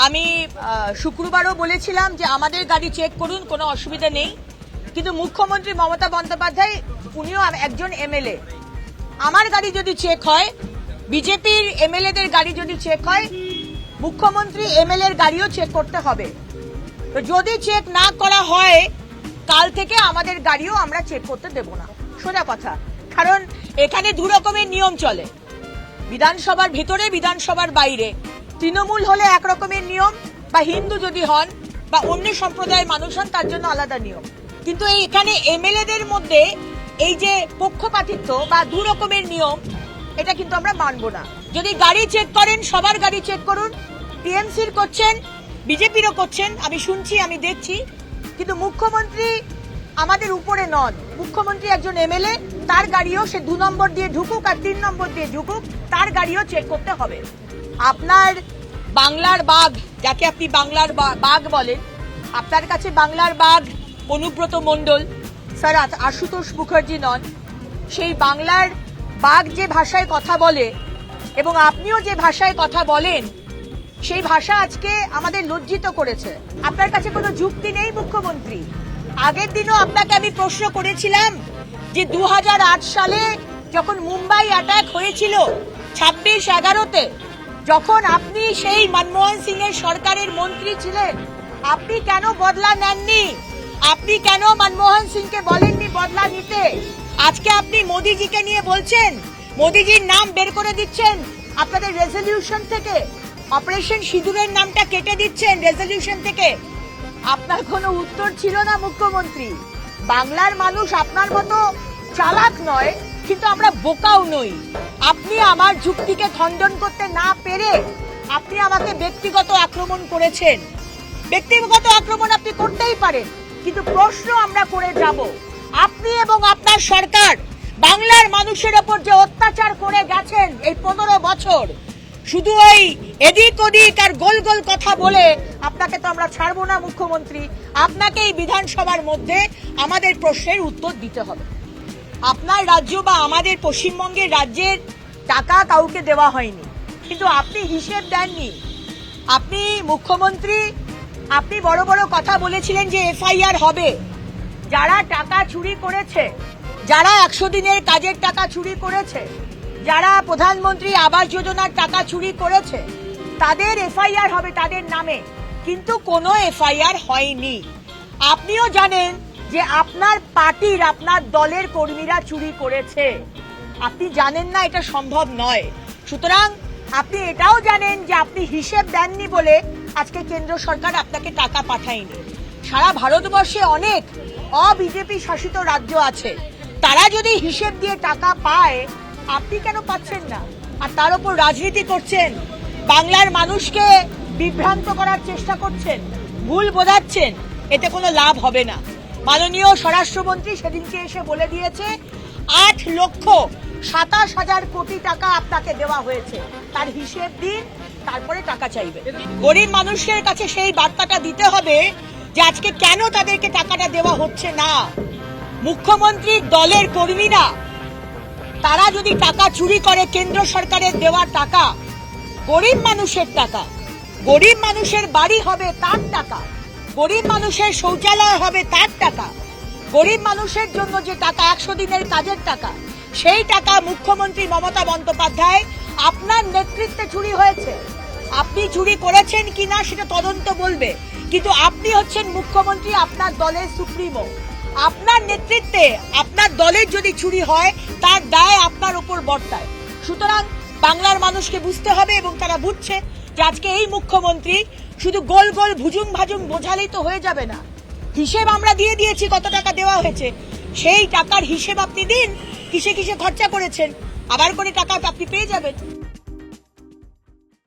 আমি শুক্রবারও বলেছিলাম যে আমাদের গাড়ি চেক করুন, কোনো অসুবিধা নেই, কিন্তু মুখ্যমন্ত্রী মমতা বন্দ্যোপাধ্যায় উনিও একজন এমএলএ। আমার গাড়ি যদি চেক হয়, বিজেপির এমএলএদের গাড়ি যদি চেক হয়, মুখ্যমন্ত্রী এমএলএর গাড়িও চেক করতে হবে। তো যদি চেক না করা হয়, কাল থেকে আমাদের গাড়িও আমরা চেক করতে দেব না, সোজা কথা। কারণ এখানে দু রকমের নিয়ম চলে, বিধানসভার ভিতরে, বিধানসভার বাইরে। তৃণমূল হলে একরকমের নিয়ম, বা হিন্দু যদি হন বা অন্য সম্প্রদায়ের মানুষ হন তার জন্য আলাদা নিয়ম। কিন্তু এখানে এমএলএদের মধ্যে এই যে পক্ষপাতিত্ব বা দু রকমের নিয়ম, এটা কিন্তু আমরা মানব না। যদি গাড়ি চেক করেন, সবার গাড়ি চেক করুন। টিএমসির করছেন, বিজেপিরও করছেন, আমি শুনছি, আমি দেখছি। কিন্তু মুখ্যমন্ত্রী আমাদের উপরে নন, মুখ্যমন্ত্রী একজন এমএলএ, তার গাড়িও সে 2 নম্বর দিয়ে ঢুকুক আর 3 নম্বর দিয়ে ঢুকুক, তার গাড়িও চেক করতে হবে। আপনার বাংলার বাঘ, যাকে আপনি বাংলার বাঘ বলেন, আপনার কাছে বাংলার বাঘ অনুব্রত মণ্ডল স্যার, আশুতোষ মুখার্জি নন। সেই বাংলার বাঘ যে ভাষায় কথা বলে এবং আপনিও যে ভাষায় কথা বলেন, সেই ভাষা আজকে আমাদের লজ্জিত করেছে। আপনার কাছে কোনো যুক্তি নেই মুখ্যমন্ত্রী। আগের দিনও আপনাকে আমি প্রশ্ন করেছিলাম যে 2008 সালে যখন মুম্বাই অ্যাটাক হয়েছিল 26/11-তে, যখন আপনি সেই মনমোহন সিং এর সরকারের মন্ত্রী ছিলেন, আপনি কেন বদলা নেননি? আপনি কেন মনমোহন সিংকে বলেননি বদলা নিতে? আজকে আপনি মোদিজিকে নিয়ে বলছেন, মোদিজির নাম বের করে দিচ্ছেন আপনাদের রেজলিউশন থেকে, অপারেশন সিঁদুরের নামটা কেটে দিচ্ছেন রেজলিউশন থেকে। আপনার কোনো উত্তর ছিল না মুখ্যমন্ত্রী। বাংলার মানুষ আপনার মতো চালাক নয়, কিন্তু আমরা বোকাও নই। আপনি আমার যুক্তিকে খণ্ডন করতে না পেরে আপনি আমাকে ব্যক্তিগত আক্রমণ করেছেন। ব্যক্তিগত আক্রমণ আপনি করতেই পারেন, কিন্তু প্রশ্ন আমরা করে যাব, আপনি এবং আপনার সরকার বাংলার মানুষের ওপর যে অত্যাচার করে গেছেন এই 15 বছর, শুধু ওই এদিক ওদিক আর গোল গোল কথা বলে আপনাকে তো আমরা ছাড়বো না মুখ্যমন্ত্রী। আপনাকে এই বিধানসভার মধ্যে আমাদের প্রশ্নের উত্তর দিতে হবে। আপনার রাজ্য বা আমাদের পশ্চিমবঙ্গের রাজ্যের টাকা কাউকে দেওয়া হয়নি, কিন্তু আপনি হিসেব দেননি। আপনি মুখ্যমন্ত্রী, আপনি বড় বড় কথা বলেছিলেন যে এফআইআর হবে। যারা টাকা চুরি করেছে, যারা 100 দিনের কাজের টাকা চুরি করেছে, যারা প্রধানমন্ত্রী আবাস যোজনার টাকা চুরি করেছে, তাদের এফআইআর হবে তাদের নামে, কিন্তু কোনো এফআইআর হয়নি। আপনিও জানেন যে আপনার পার্টির, আপনার দলের কর্মীরা চুরি করেছে। আপনি জানেন না এটা সম্ভব নয়। সুতরাং আপনি এটাও জানেন যে আপনি হিসেব দেননি বলে আজকে কেন্দ্র সরকার আপনাকে টাকা পাঠায়নি। সারা ভারতবর্ষে অনেক অবিজেপি শাসিত রাজ্য আছে, তারা যদি হিসেব দিয়ে টাকা পায়, আপনি কেন পাচ্ছেন না? আর তার উপর রাজনীতি করছেন, বাংলার মানুষকে বিভ্রান্ত করার চেষ্টা করছেন, ভুল বোঝাচ্ছেন, এতে কোনো লাভ হবে না। মাননীয় স্বরাষ্ট্রমন্ত্রী সেদিনকে এসে বলে দিয়েছে 8,27,000 কোটি টাকা আপনাকে দেওয়া হয়েছে, তার হিসেব দিন, তারপরে টাকা চাইবে। গরিব মানুষের কাছে সেই বার্তাটা দিতে হবে যে আজকে কেন তাদেরকে টাকাটা দেওয়া হচ্ছে না। মুখ্যমন্ত্রীর দলের কর্মীরা, তারা যদি টাকা চুরি করে, কেন্দ্র সরকারের দেওয়া টাকা, গরিব মানুষের টাকা, গরিব মানুষের বাড়ি হবে তার টাকা, গরিব মানুষের শৌচালয় হবে তার টাকা, গরিব মানুষের জন্য যে টাকা 100 দিনের কাজের টাকা, সেই টাকা মুখ্যমন্ত্রী মমতা বন্দ্যোপাধ্যায় আপনার নেতৃত্বে চুরি হয়েছে। আপনি চুরি করেছেন কিনা সেটা তদন্ত বলবে, কিন্তু আপনি হচ্ছেন মুখ্যমন্ত্রী, আপনার দলের সুপ্রিমো। আপনার নেতৃত্বে আপনার দলের যদি চুরি হয়, তার দায় আপনার উপর বর্তায়। সুতরাং বাংলার মানুষকে বুঝতে হবে, এবং তারা বুঝছে যে আজকে এই মুখ্যমন্ত্রী শুধু গোল গোল ভুজুং ভাজুং বোঝালেই তো হয়ে যাবে না। হিসেব আমরা দিয়ে দিয়েছি কত টাকা দেওয়া হয়েছে, সেই টাকার হিসেব আপনি দিন, কিসে কিসে খরচা করেছেন, আবার করে টাকা আপনি পেয়ে যাবেন।